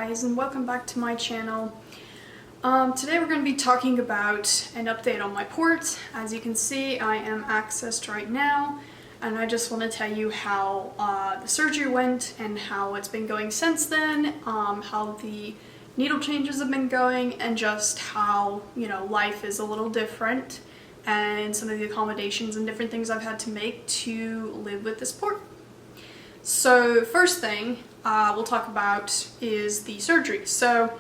guys, and welcome back to my channel. Today we're going to be talking about an update on my port. As you can see, I am accessed right now, and I just want to tell you how the surgery went and how it's been going since then, how the needle changes have been going, and just how, life is a little different and some of the accommodations and different things I've had to make to live with this port. So first thing we'll talk about is the surgery. So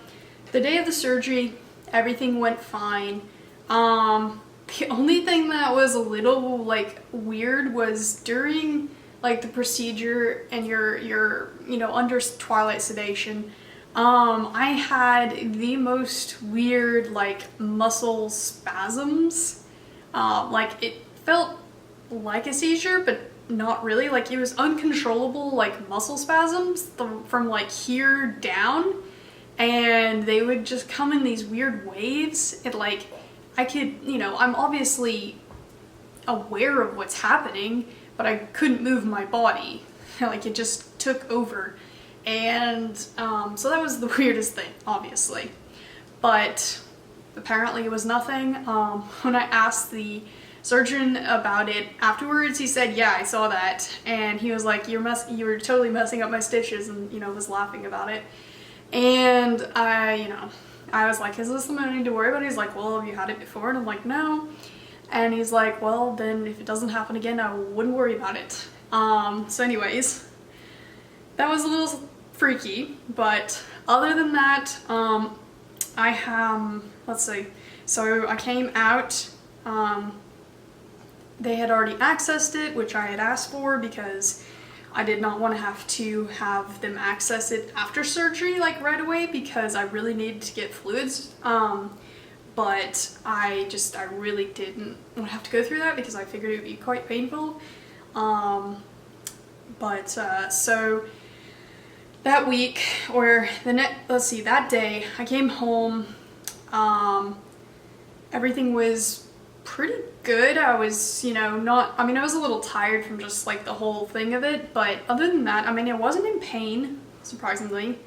the day of the surgery, everything went fine. The only thing that was a little weird was during the procedure and you're under twilight sedation. I had the most weird muscle spasms. It felt like a seizure, but not really. It was uncontrollable muscle spasms from here down, and they would just come in these weird waves. I could, I'm obviously aware of what's happening, but I couldn't move my body. It just took over. And so that was the weirdest thing, obviously. But apparently it was nothing. When I asked the surgeon about it afterwards, he said, yeah, I saw that. And he was like, you were totally messing up my stitches, and, was laughing about it. And I was like, is this something I need to worry about? He's like, well, have you had it before? And I'm like, no. And he's like, well, then if it doesn't happen again, I wouldn't worry about it. So anyways, that was a little freaky, but other than that, let's see. So I came out, they had already accessed it, which I had asked for because I did not want to have them access it after surgery right away, because I really needed to get fluids. But I really didn't want to have to go through that because I figured it would be quite painful. So that week, or that day, I came home. Everything was pretty good. I was, I was a little tired from just the whole thing of it, but other than that, I wasn't in pain, surprisingly.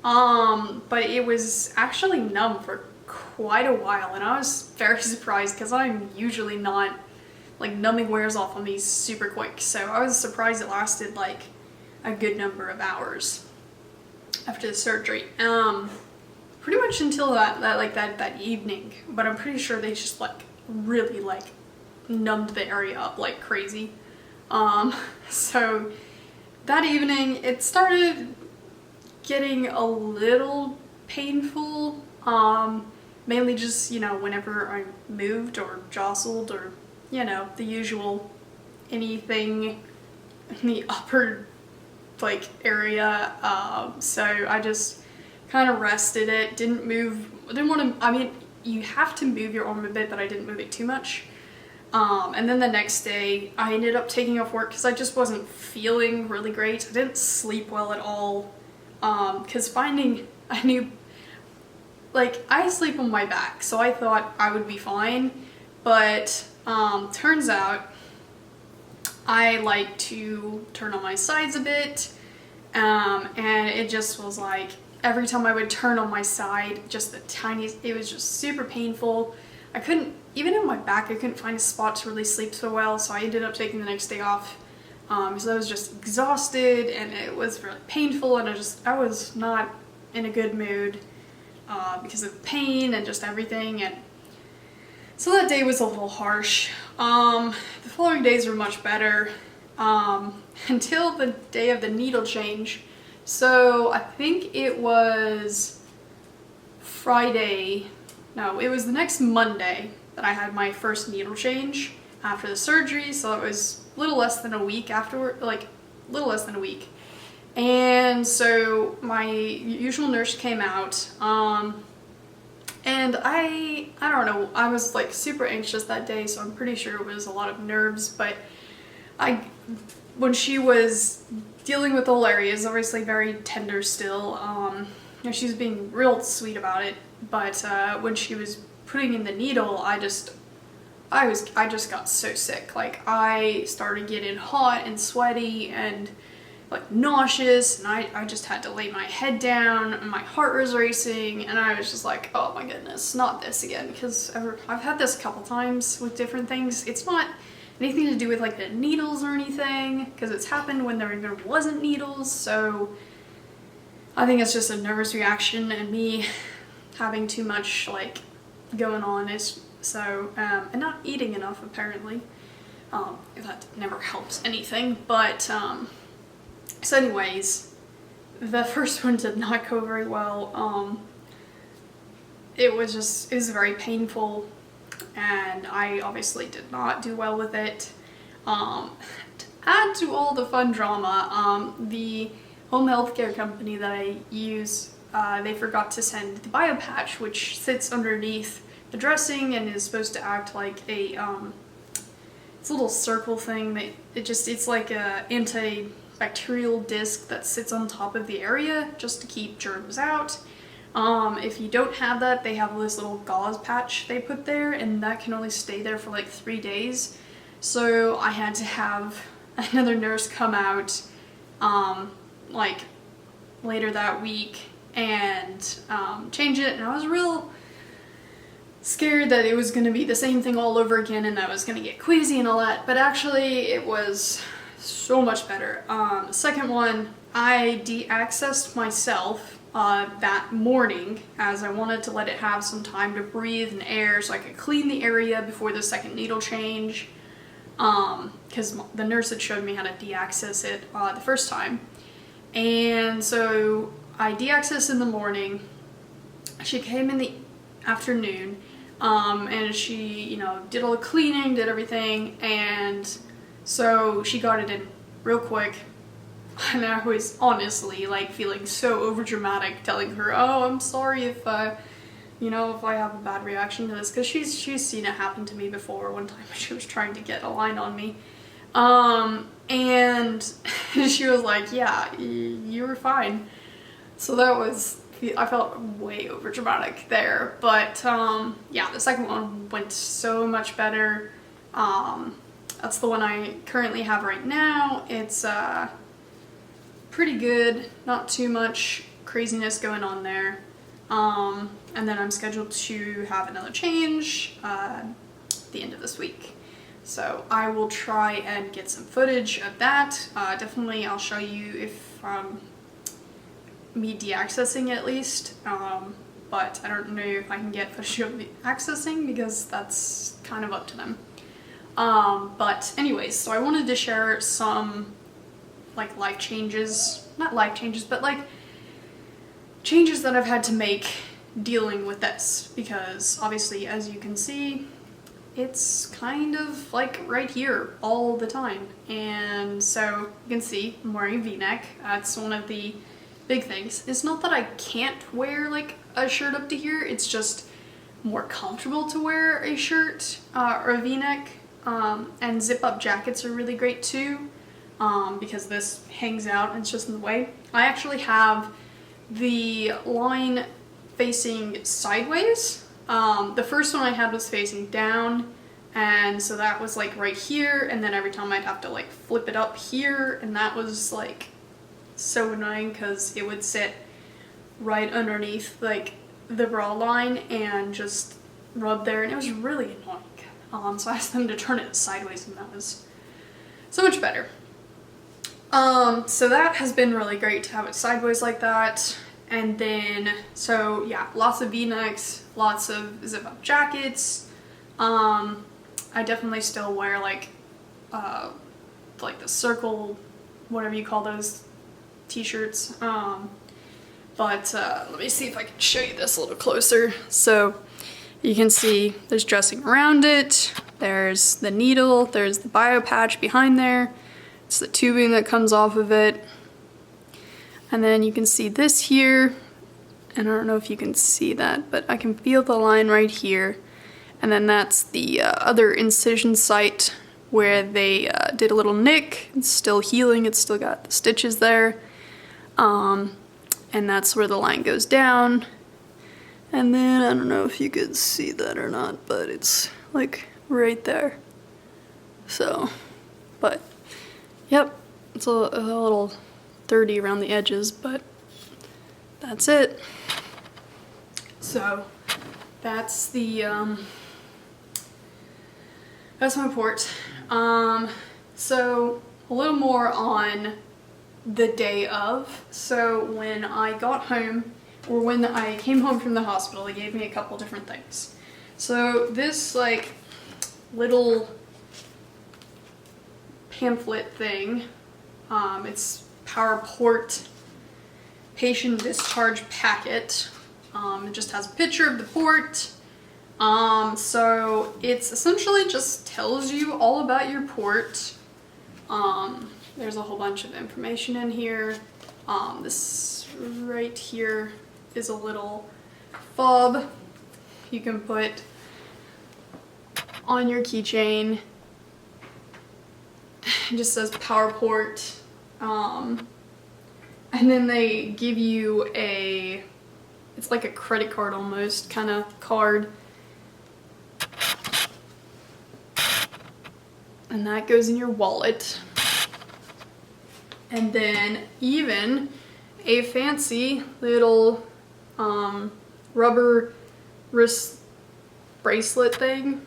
But it was actually numb for quite a while, and I was very surprised because I'm usually not, numbing wears off on me super quick, so I was surprised it lasted a good number of hours after the surgery. Pretty much until that evening, but I'm pretty sure they just really numbed the area up like crazy. So that evening it started getting a little painful, mainly just whenever I moved or jostled, or the usual anything in the upper area. So I just kind of rested it, didn't move, didn't want to, you have to move your arm a bit, but I didn't move it too much. And then the next day I ended up taking off work because I just wasn't feeling really great. I didn't sleep well at all, because I knew, I sleep on my back, so I thought I would be fine, but turns out I like to turn on my sides a bit, and it just was every time I would turn on my side, just the tiniest, it was just super painful. I couldn't, even in my back, I couldn't find a spot to really sleep so well, so I ended up taking the next day off, because I was just exhausted, and it was really painful, and I was not in a good mood, because of the pain and just everything, and so that day was a little harsh. The following days were much better, until the day of the needle change. So I think it was Friday, no, it was the next Monday that I had my first needle change after the surgery, so it was a little less than a week afterward, little less than a week. And so my usual nurse came out, and I don't know, I was super anxious that day, so I'm pretty sure it was a lot of nerves, but when she was dealing with the whole area, is obviously very tender still. She was being real sweet about it, but when she was putting in the needle, I just got so sick. I started getting hot and sweaty, and like nauseous, and I just had to lay my head down, and my heart was racing, and I was just like, oh my goodness, not this again, because I've had this a couple times with different things. It's not anything to do with like the needles or anything, because it's happened when there even wasn't needles, so I think it's just a nervous reaction and me having too much like going on, is so and not eating enough apparently. That never helps anything, but so anyways, the first one did not go very well. It was very painful, and I obviously did not do well with it. To add to all the fun drama, the home healthcare company that I use, they forgot to send the bio patch, which sits underneath the dressing and is supposed to act like a it's a little circle thing that it's like a antibacterial disc that sits on top of the area just to keep germs out. If you don't have that, they have this little gauze patch they put there, and that can only stay there for like 3 days. So I had to have another nurse come out like later that week and change it, and I was real scared that it was going to be the same thing all over again and that was going to get queasy and all that, but actually it was so much better. The second one, I de-accessed myself that morning, as I wanted to let it have some time to breathe and air so I could clean the area before the second needle change, because the nurse had showed me how to de-access it the first time. And so I de-accessed in the morning. She came in the afternoon, and she, you know, did all the cleaning, did everything, and so she got it in real quick. And I was honestly like feeling so overdramatic, telling her, oh, I'm sorry if you know, if I have a bad reaction to this, because she's seen it happen to me before. One time she was trying to get a line on me, and she was like, yeah, you were fine. So that was, I felt way over dramatic there, but yeah, the second one went so much better. That's the one I currently have right now. It's pretty good, not too much craziness going on there. And then I'm scheduled to have another change the end of this week. So I will try and get some footage of that. Definitely I'll show you if me de-accessing at least, but I don't know if I can get footage of me accessing because that's kind of up to them. But anyways, so I wanted to share some like life changes, not life changes, but like changes that I've had to make dealing with this, because obviously, as you can see, it's kind of like right here all the time. And so you can see I'm wearing a v-neck. That's one of the big things. It's not that I can't wear like a shirt up to here, it's just more comfortable to wear a shirt or a v-neck, and zip-up jackets are really great too, because this hangs out and it's just in the way. I actually have the line facing sideways. The first one I had was facing down, and so that was like right here, and then every time I'd have to like flip it up here, and that was like so annoying because it would sit right underneath like the bra line and just rub there, and it was really annoying. So I asked them to turn it sideways, and that was so much better. So that has been really great to have it sideways like that. And then, so yeah, lots of v-necks, lots of zip-up jackets. I definitely still wear like the circle, whatever you call those t-shirts. But let me see if I can show you this a little closer. So you can see there's dressing around it, there's the needle, there's the bio patch behind there, it's the tubing that comes off of it, and then you can see this here, and I don't know if you can see that, but I can feel the line right here, and then that's the other incision site where they did a little nick. It's still healing, it's still got the stitches there, and that's where the line goes down. And then, I don't know if you could see that or not, but it's like right there. So, but, yep, it's a little 30 around the edges, but that's it. So that's the that's my port. So a little more on the day of. So when I got home, or when I came home from the hospital, they gave me a couple different things. So this like little pamphlet thing, it's Port patient discharge packet. It just has a picture of the port. So it's essentially just tells you all about your port. There's a whole bunch of information in here. This right here is a little fob you can put on your keychain. It just says port. And then they give you it's like a credit card almost kind of card. And that goes in your wallet. And then even a fancy little rubber wrist bracelet thing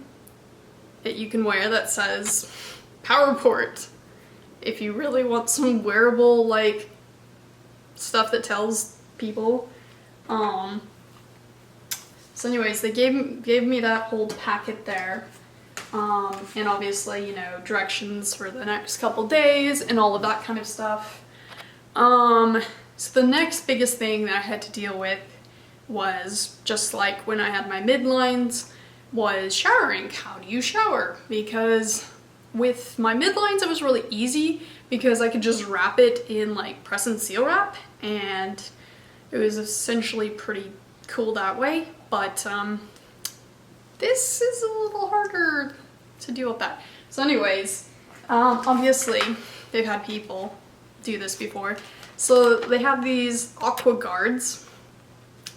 that you can wear that says port. If you really want some wearable like stuff that tells people. So anyways, they gave me that whole packet there. And obviously, you know, directions for the next couple days and all of that kind of stuff. So the next biggest thing that I had to deal with was, just like when I had my midlines, was showering. How do you shower? Because with my midlines, it was really easy because I could just wrap it in like press and seal wrap, and it was essentially pretty cool that way. But this is a little harder to deal with that. So anyways, obviously they've had people do this before. So they have these aqua guards.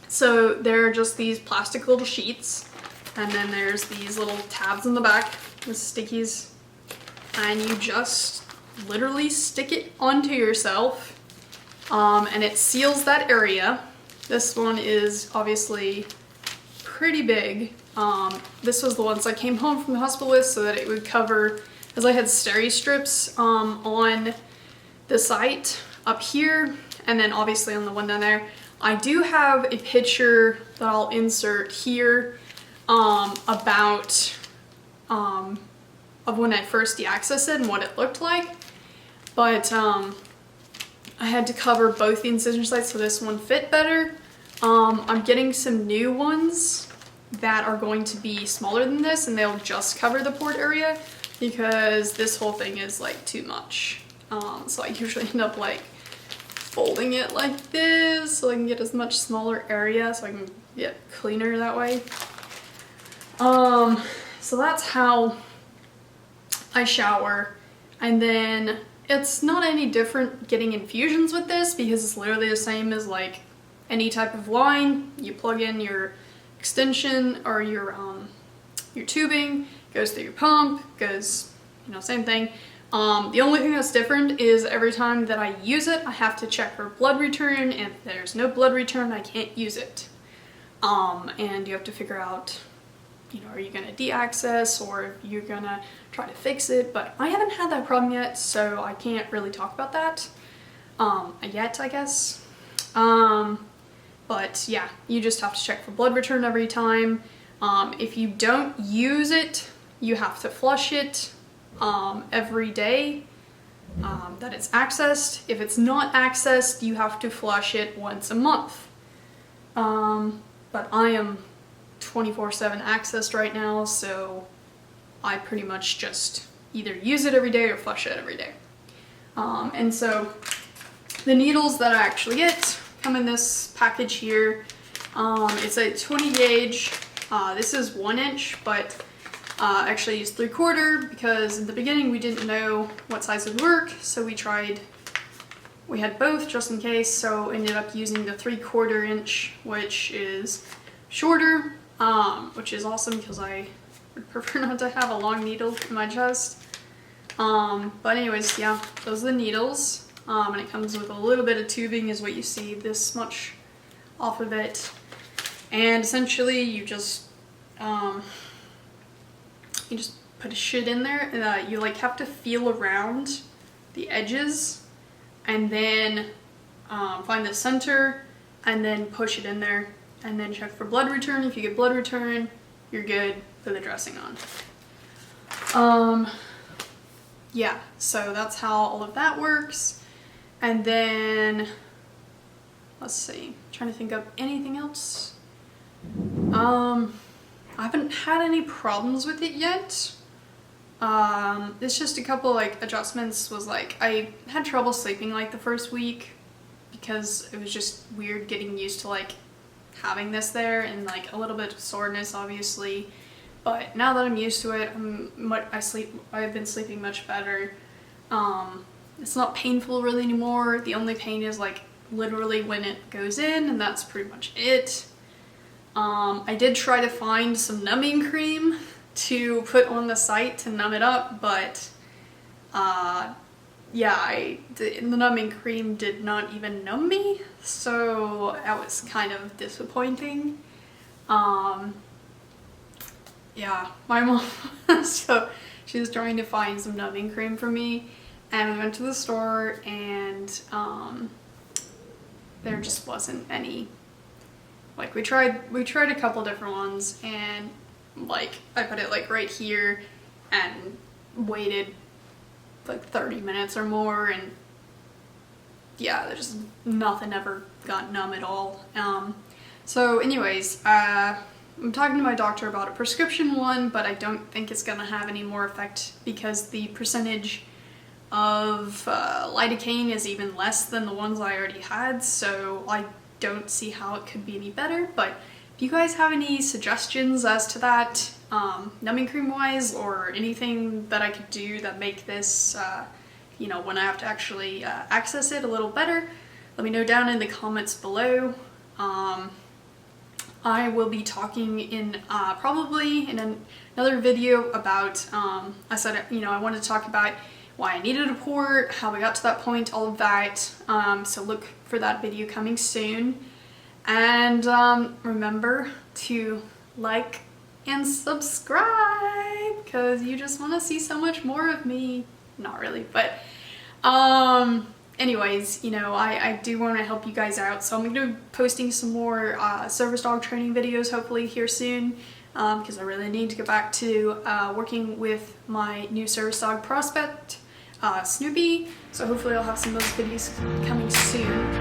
So they're just these plastic little sheets, and then there's these little tabs in the back with stickies, and you just literally stick it onto yourself, and it seals that area. This one is obviously pretty big. This was the ones I came home from the hospital with so that it would cover, as I had steri strips on the site up here, and then obviously on the one down there. I do have a picture that I'll insert here about of when I first de-accessed it and what it looked like, but I had to cover both the incision sites so this one fit better. I'm getting some new ones that are going to be smaller than this, and they'll just cover the port area because this whole thing is like too much. So I usually end up like folding it like this so I can get as much smaller area so I can get cleaner that way. So that's how I shower. And then it's not any different getting infusions with this because it's literally the same as like any type of line. You plug in your extension or your tubing, goes through your pump, goes, you know, same thing. The only thing that's different is every time that I use it, I have to check for blood return, and if there's no blood return, I can't use it. And you have to figure out, you know, are you gonna de-access or you're gonna try to fix it, but I haven't had that problem yet, so I can't really talk about that yet, I guess. But yeah, you just have to check for blood return every time. If you don't use it, you have to flush it every day that it's accessed. If it's not accessed, you have to flush it once a month. But I am 24/7 accessed right now, so I pretty much just either use it every day or flush it every day. And so the needles that I actually get come in this package here. It's a 20 gauge. This is 1 inch, but actually I used 3/4 because in the beginning we didn't know what size would work, so we had both just in case, so ended up using the 3/4 inch, which is shorter, which is awesome because I would prefer not to have a long needle in my chest. But anyways, yeah, those are the needles. And it comes with a little bit of tubing is what you see, this much off of it. And essentially you just put a shit in there, and you like have to feel around the edges and then find the center and then push it in there and then check for blood return. If you get blood return, you're good for the dressing on. Yeah, so that's how all of that works. And then let's see, I'm trying to think of anything else. I haven't had any problems with it yet. It's just a couple like adjustments. Was like I had trouble sleeping like the first week because it was just weird getting used to like having this there, and like a little bit of soreness obviously, but now that I'm used to it, I've been sleeping much better. It's not painful really anymore. The only pain is like literally when it goes in, and that's pretty much it. I did try to find some numbing cream to put on the site to numb it up, but yeah, the numbing cream did not even numb me, so that was kind of disappointing. Yeah, my mom, so she was trying to find some numbing cream for me, and we went to the store, and there just wasn't any. Like we tried a couple different ones, and like I put it like right here and waited like 30 minutes or more, and yeah, there's just nothing ever got numb at all. So anyways, I'm talking to my doctor about a prescription one, but I don't think it's gonna have any more effect because the percentage of lidocaine is even less than the ones I already had, so I don't see how it could be any better. But if you guys have any suggestions as to that, numbing cream wise, or anything that I could do that make this, you know, when I have to actually access it a little better, let me know down in the comments below. I will be talking in probably in another video about, I said, you know, I wanted to talk about why I needed a port, how we got to that point, all of that. So look for that video coming soon. And remember to like and subscribe, because you just want to see so much more of me. Not really, but anyways, you know, I do want to help you guys out, so I'm going to be posting some more service dog training videos hopefully here soon, because I really need to get back to working with my new service dog prospect, Snoopy, so hopefully I'll have some of those videos coming soon.